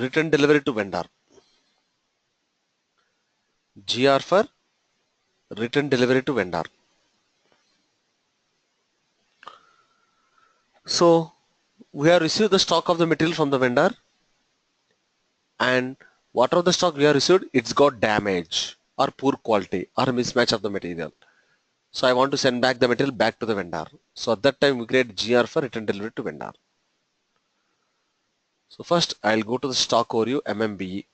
return delivery to vendor. GR for return delivery to vendor. So we have received the stock of the material from the vendor, and whatever the stock we have received, it's got damage or poor quality or mismatch of the material. So I want to send back the material back to the vendor. So at that time we create GR for return delivery to vendor. So first I'll go to the stock overview MMBE.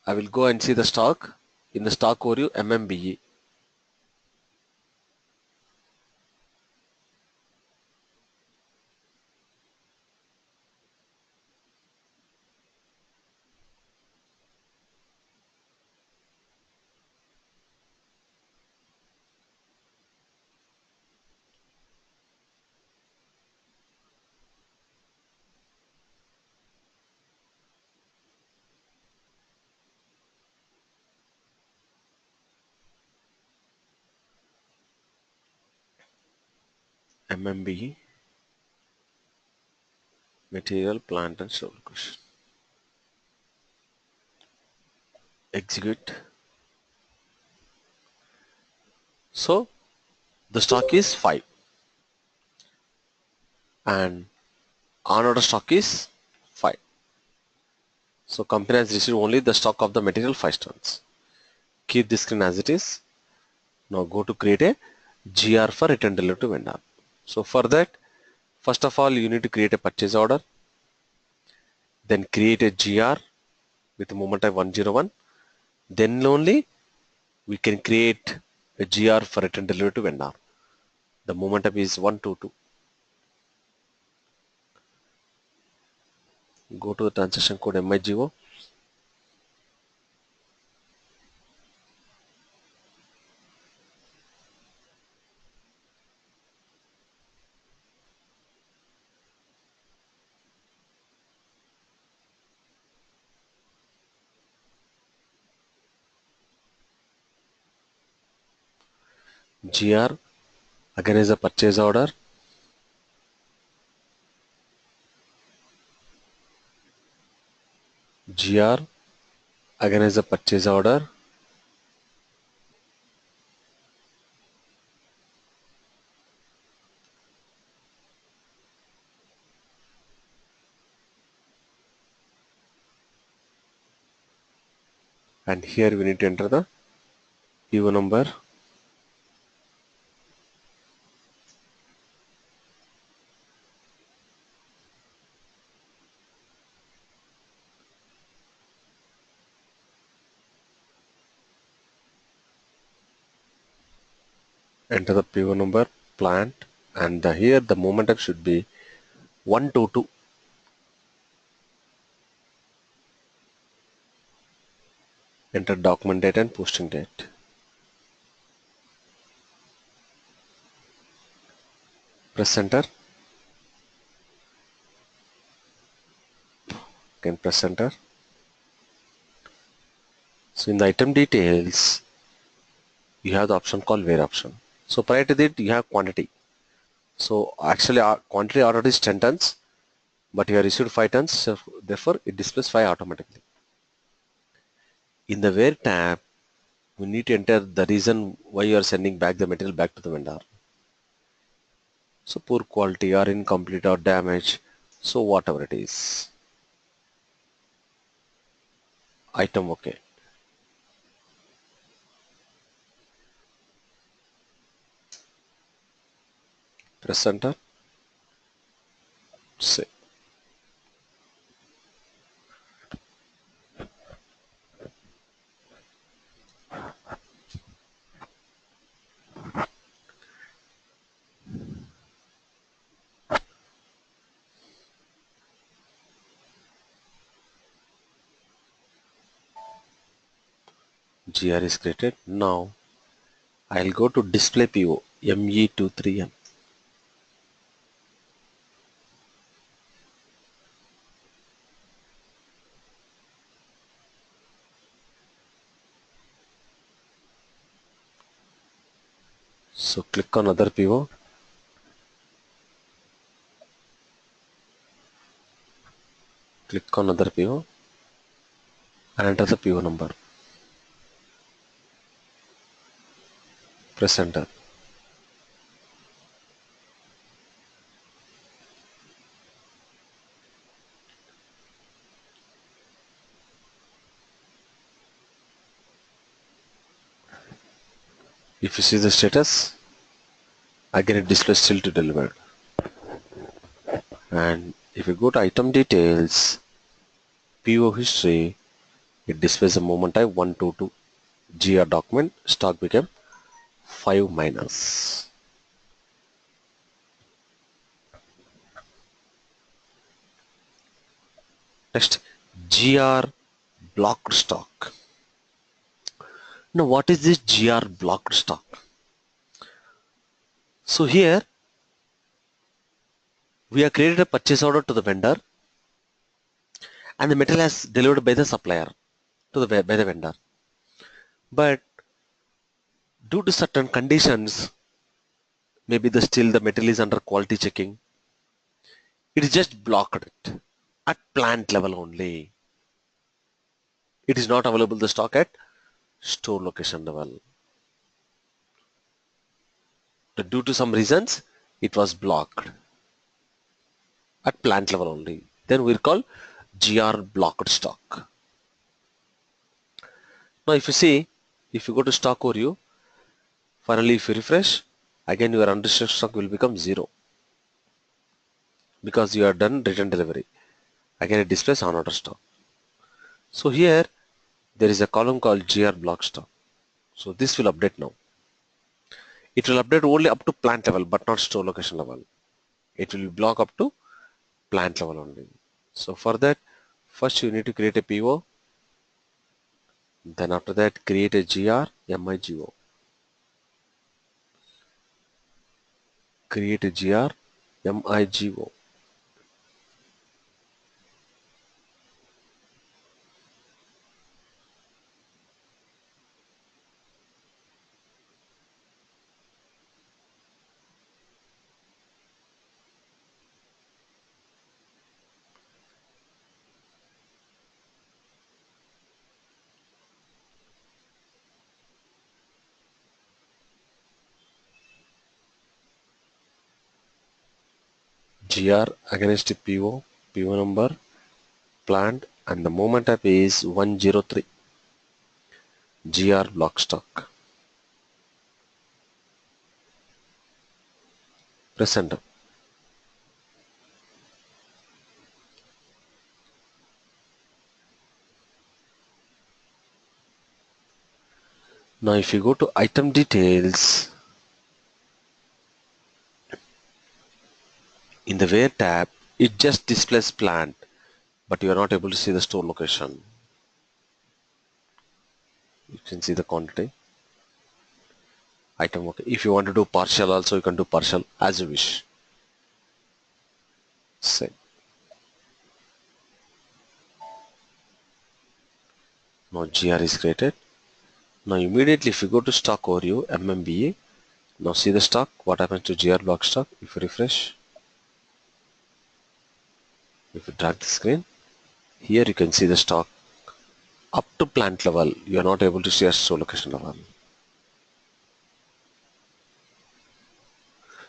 I will go and see the stock in the stock overview MMBE. MMBE material plant and store location. Execute. So the stock is 5 and on order stock is 5. So company has received only the stock of the material 5 tons. Keep this screen as it is. Now go to create a GR for return delivery to vendor. So for that, first of all, you need to create a purchase order, then create a GR with moment type 101. Then only we can create a GR for return delivery to vendor. The moment type is 122. Go to the transaction code MIGO. GR again is a purchase order. GR again is a purchase order. And here we need to enter the PO number. Enter the PO number, plant, and here the moment type should be 122. Enter document date and posting date. Press enter. Again press enter. So in the item details, you have the option called where option. So prior to that, you have quantity. So actually our quantity ordered is 10 tons, but you have received 5 tons, so therefore it displays 5 automatically. In the where tab, we need to enter the reason why you are sending back the material back to the vendor. So poor quality or incomplete or damage, so whatever it is. Item OK. Press enter. Save. GR is created. Now I'll go to display PO ME23M. So click on other PO. Click on another PO and enter the PO number. Press enter. If you see the status, again it displays still to deliver. And if you go to item details, PO history, it displays the moment type 122. GR document, stock became 5 minus. Next, GR blocked stock. Now what is this GR blocked stock? So here we have created a purchase order to the vendor and the material has delivered by the supplier to the by the vendor. But due to certain conditions, maybe still the material is under quality checking. It is just blocked it at plant level only. It is not available the stock at store location level. Due to some reasons, it was blocked at plant level only. Then we'll call GR blocked stock. Now if you see, if you go to stock overview, finally if you refresh, again your unrestricted stock will become 0 because you are done return delivery. Again it displays on order stock. So here there is a column called GR block stock. So this will update now. It will update only up to plant level but not store location level. It will block up to plant level only. So for that, first you need to create a PO. Then after that, create a GR MIGO. Create a GR MIGO. GR against PO, PO number, plant, and the moment type is 103. GR block stock. Press enter. Now if you go to item details, in the where tab, it just displays plant, but you are not able to see the store location. You can see the quantity. Item okay. If you want to do partial also, you can do partial as you wish. Same. Now GR is created. Now immediately if you go to stock overview MMBA, now see the stock, what happens to GR block stock. If you refresh, if you drag the screen, here you can see the stock up to plant level. You are not able to see a store location level.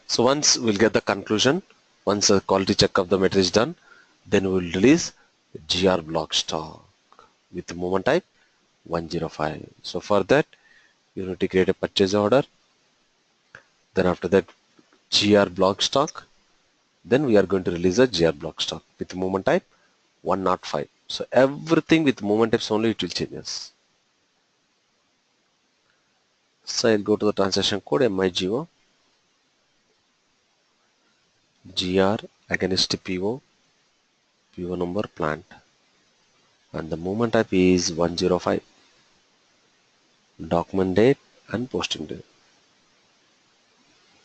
So once we'll get the conclusion, once the quality check of the material is done, then we will release GR block stock with the moment type 105. So for that, you need to create a purchase order. Then after that, GR block stock. Then we are going to release a GR block stock with moment type 105. So everything with moment types only it will changes. So I'll go to the transaction code MIGO, GR against PO, PO number plant, and the moment type is 105. Document date and posting date.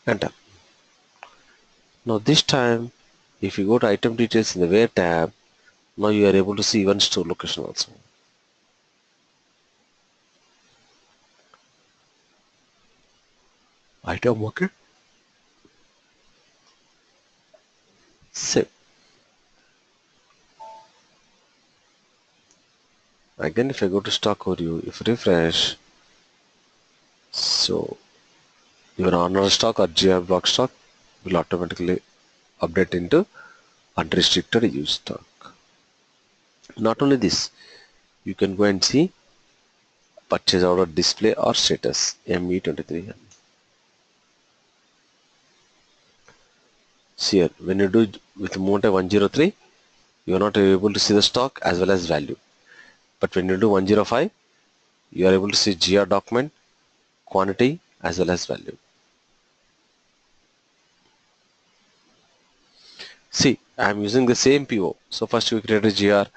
Enter. Now this time, if you go to item details in the where tab, now you are able to see even store location also. Item okay. Save. Again, if I go to stock overview, if refresh, so your honor stock or GR block stock will automatically update into unrestricted use stock. Not only this, you can go and see purchase order display or status ME23. See here, when you do with Monte 103, you are not able to see the stock as well as value. But when you do 105, you are able to see GR document, quantity as well as value. See, I am using the same PO. So first we create a GR,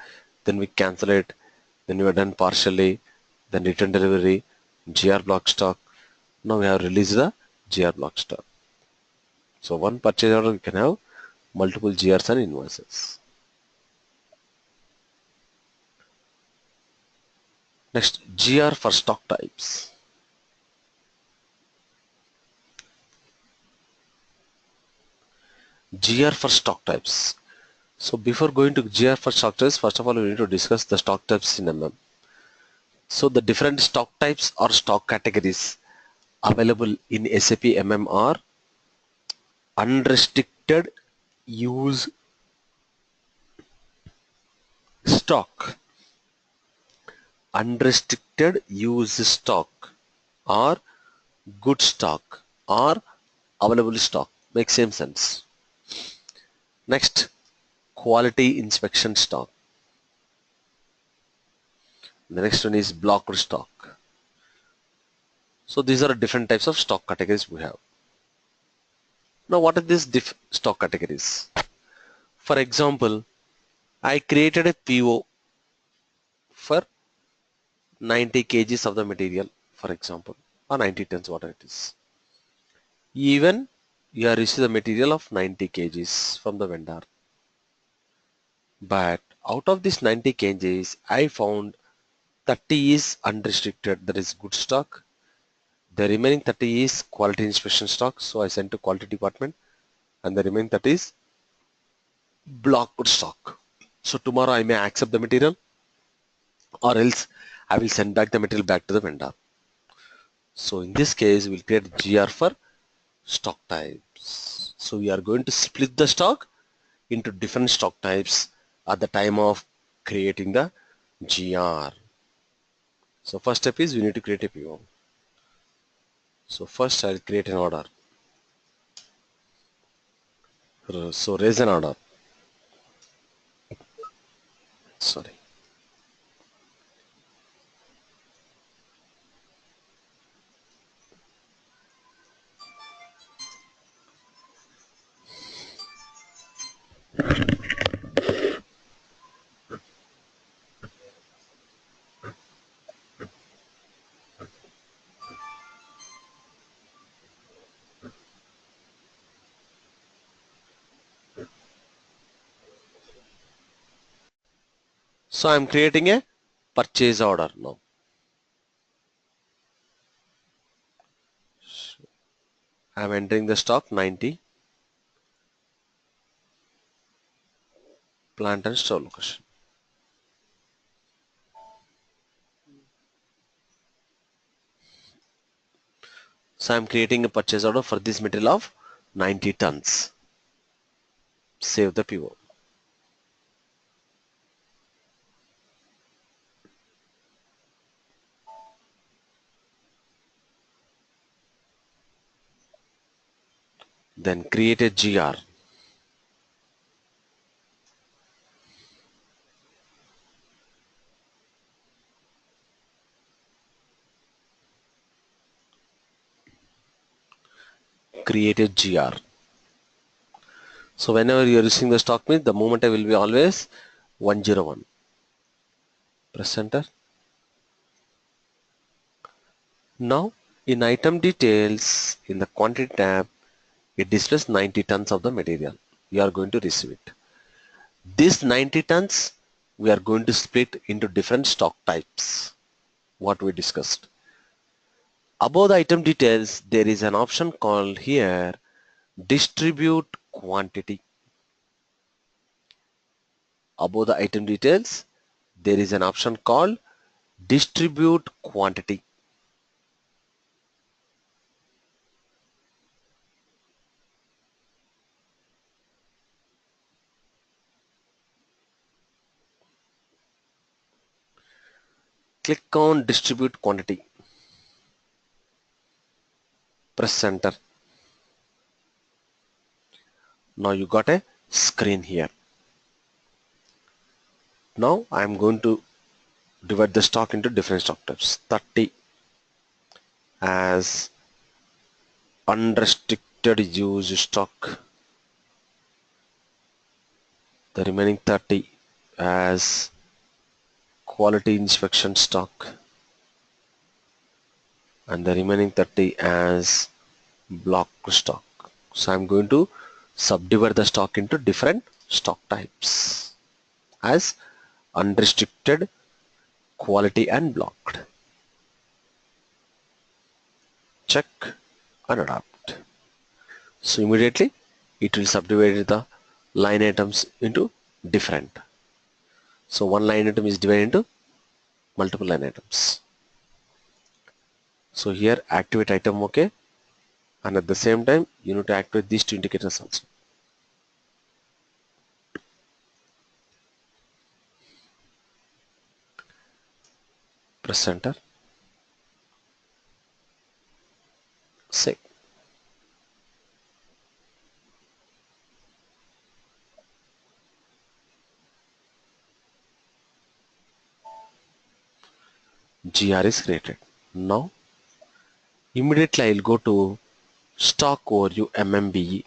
then we cancel it, then we are done partially, then return delivery, GR block stock. Now we have released the GR block stock. So one purchase order we can have multiple GRs and invoices. Next, GR for stock types. GR for stock types. So before going to GR for stock types, first of all we need to discuss the stock types in MM. So the different stock types or stock categories available in SAP MM are unrestricted use stock, unrestricted use stock, or good stock, or available stock. Makes same sense. Next, quality inspection stock. The next one is blocked stock. So these are different types of stock categories we have. Now what are these stock categories? For example, I created a PO for 90 kgs of the material, for example, or 90 tons, whatever it is. Even you are receiving the material of 90 kgs from the vendor. But out of this 90 kgs, I found 30 is unrestricted, that is good stock. The remaining 30 is quality inspection stock, so I sent to quality department, and the remaining 30 is blocked stock. So tomorrow I may accept the material, or else I will send back the material back to the vendor. So in this case, we'll create GR for stock types. So we are going to split the stock into different stock types at the time of creating the GR. So first step is we need to create a PO. So first I'll create an order. So raise an order. Sorry. So I'm creating a purchase order now. I'm entering the stock 90 plant and store location. So I'm creating a purchase order for this material of 90 tons. Save the PO. Then create a GR. Create a GR. So whenever you're using the stock means the moment will be always 101. Press enter. Now in item details in the quantity tab, it displays 90 tons of the material. You are going to receive it. This 90 tons we are going to split into different stock types. What we discussed. Above the item details, there is an option called here distribute quantity. Above the item details, there is an option called distribute quantity. Click on distribute quantity. Press enter. Now you got a screen here. Now I am going to divide the stock into different stock types. 30 as unrestricted use stock, the remaining 30 as quality inspection stock, and the remaining 30 as block stock. So I'm going to subdivide the stock into different stock types as unrestricted, quality and blocked. Check and adapt. So immediately it will subdivide the line items into different. So one line item is divided into multiple line items. So here activate item, okay, and at the same time you need to activate these two indicators also. Press enter. Save. GR is created. Now immediately I'll go to stock overview MMBE.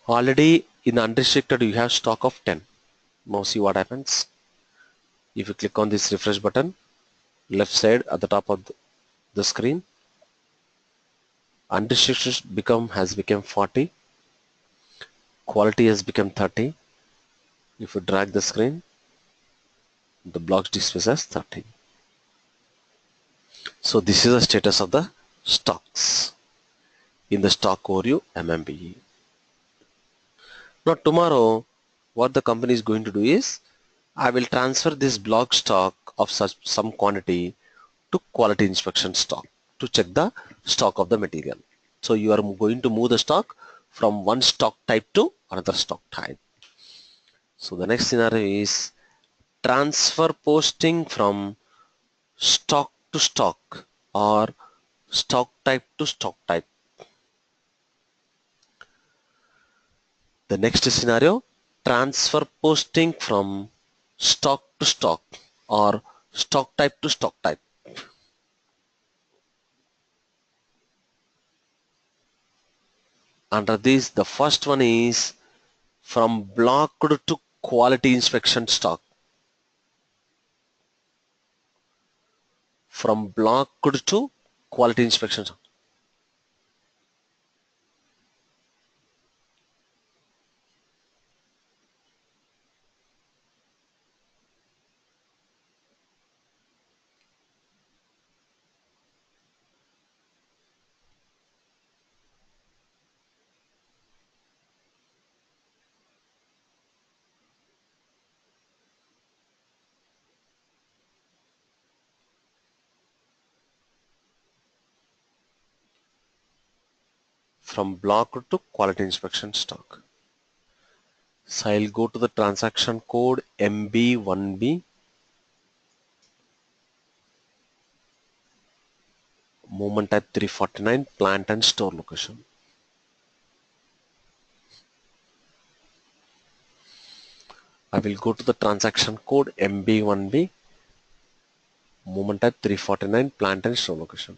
Already in the unrestricted you have stock of 10. Now see what happens. If you click on this refresh button, left side at the top of the screen, unrestricted has become 40, quality has become 30. If you drag the screen, the blocks displays as 30. So this is the status of the stocks in the stock overview MMBE. Now tomorrow what the company is going to do is I will transfer this block stock of such some quantity to quality inspection stock to check the stock of the material. So you are going to move the stock from one stock type to another stock type. So the next scenario is transfer posting from stock to stock or stock type to stock type. The next scenario, transfer posting from stock to stock or stock type to stock type. Under this, the first one is from blocked to quality inspection stock. From blocked to quality inspection stock. From blocked to quality inspection stock. So I'll go to the transaction code MB1B, movement type 349, plant and store location. I will go to the transaction code MB1B, movement type 349, plant and store location.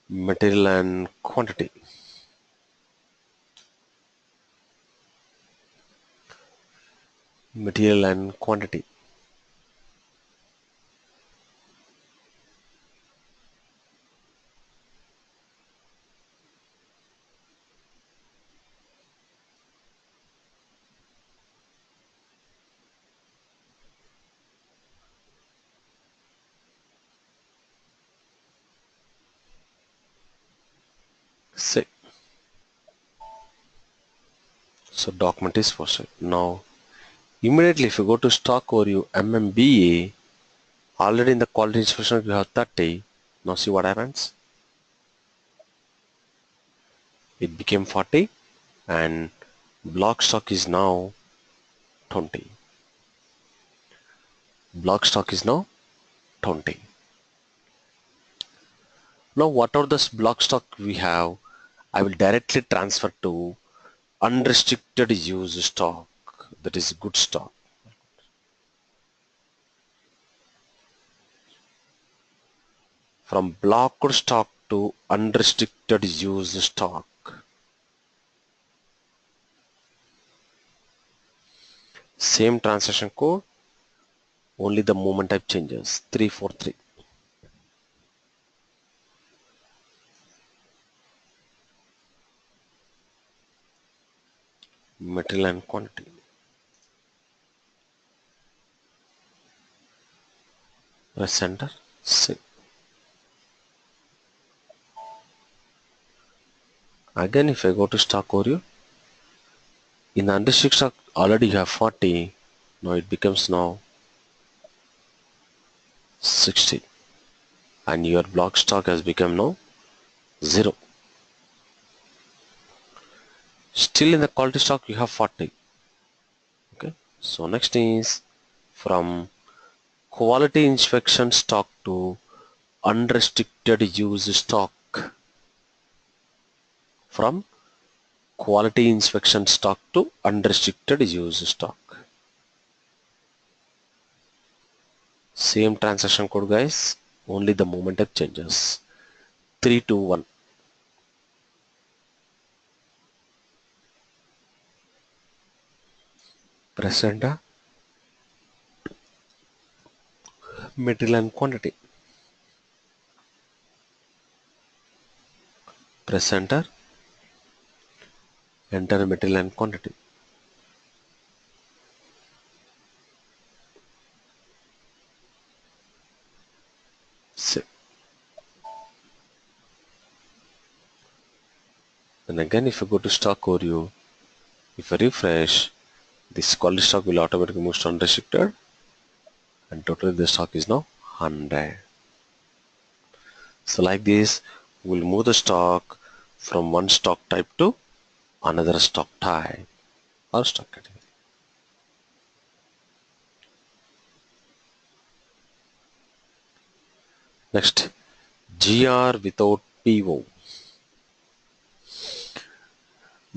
Material and quantity. Material and quantity. Say. So document is posted. Now immediately if you go to stock overview MMBA, already in the quality inspection you have 30. Now see what happens. It became 40 and block stock is now 20. Block stock is now 20. Now whatever this block stock we have, I will directly transfer to unrestricted use stock, that is good stock. From blocked stock to unrestricted use stock. Same transaction code, only the movement type changes. 343. Material and quantity. Press enter. Save. Again if I go to stock overview, in the unrestricted stock already you have 40. Now it becomes now 60. And your block stock has become now 0. Still in the quality stock you have 40. Okay. So next is from quality inspection stock to unrestricted use stock. From quality inspection stock to unrestricted use stock. Same transaction code guys, only the movement type changes. 321. Press enter. Material and quantity. Press enter. Enter material and quantity. Save. And again if you go to stock overview, if I refresh, this quality stock will automatically move to unrestricted and totally the stock is now 100. So like this, we'll move the stock from one stock type to another stock type or stock category. Next, GR without PO.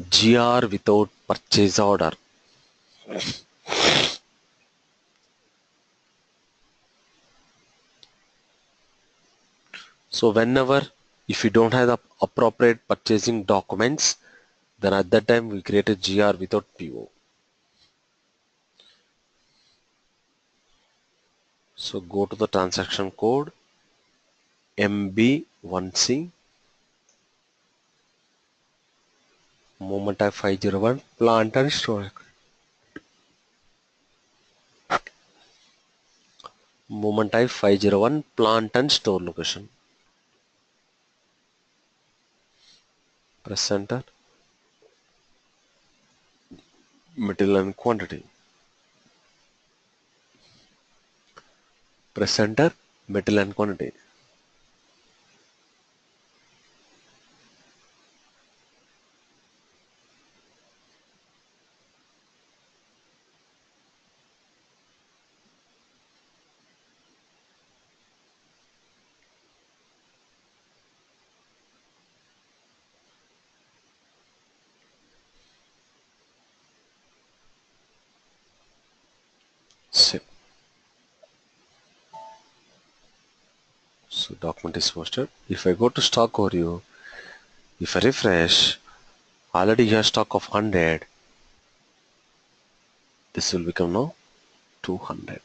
GR without purchase order. So whenever if you don't have the appropriate purchasing documents, then at that time we create a GR without PO. So go to the transaction code MB1C moment type 501 plant and store. Moment type 501 plant and store location. Press enter. Material and quantity. Press enter. Material and quantity. Save. So document is posted. If I go to stock overview, if I refresh, already you have stock of 100. This will become now 200.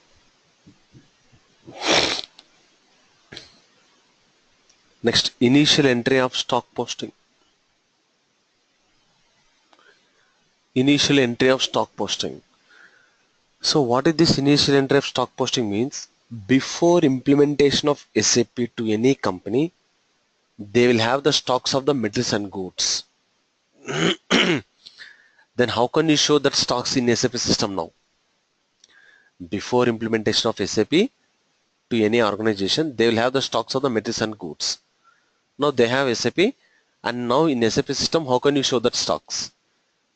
Next, initial entry of stock posting. Initial entry of stock posting. So what is this initial entry of stock posting means? Before implementation of SAP to any company, they will have the stocks of the materials and goods. Then how can you show that stocks in SAP system now? Before implementation of SAP to any organization, they will have the stocks of the materials and goods. Now they have SAP, and now in SAP system, how can you show that stocks?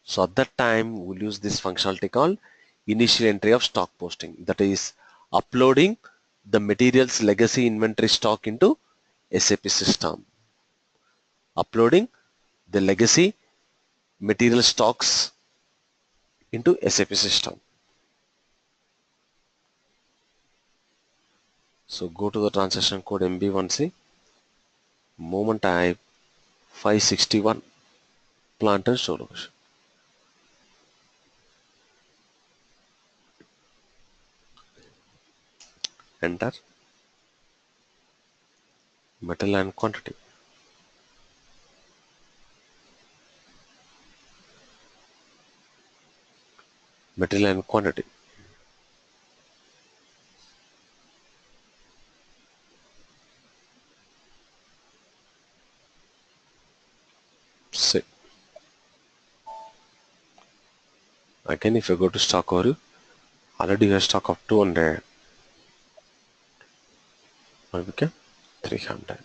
So at that time, we'll use this functionality called initial entry of stock posting. That is uploading the materials legacy inventory stock into SAP system. Uploading the legacy material stocks into SAP system. So go to the transaction code MB1C, moment type 561, plant and store location. Enter metal and quantity. Material and quantity. Say again, if you go to stock overview, already you have stock of 200. Now become 300.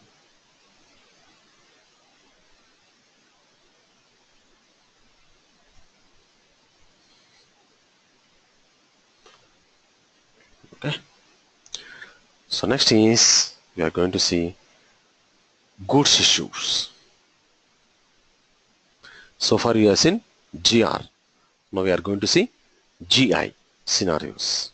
Okay. So next is we are going to see goods issues. So far you have seen GR. Now we are going to see GI scenarios.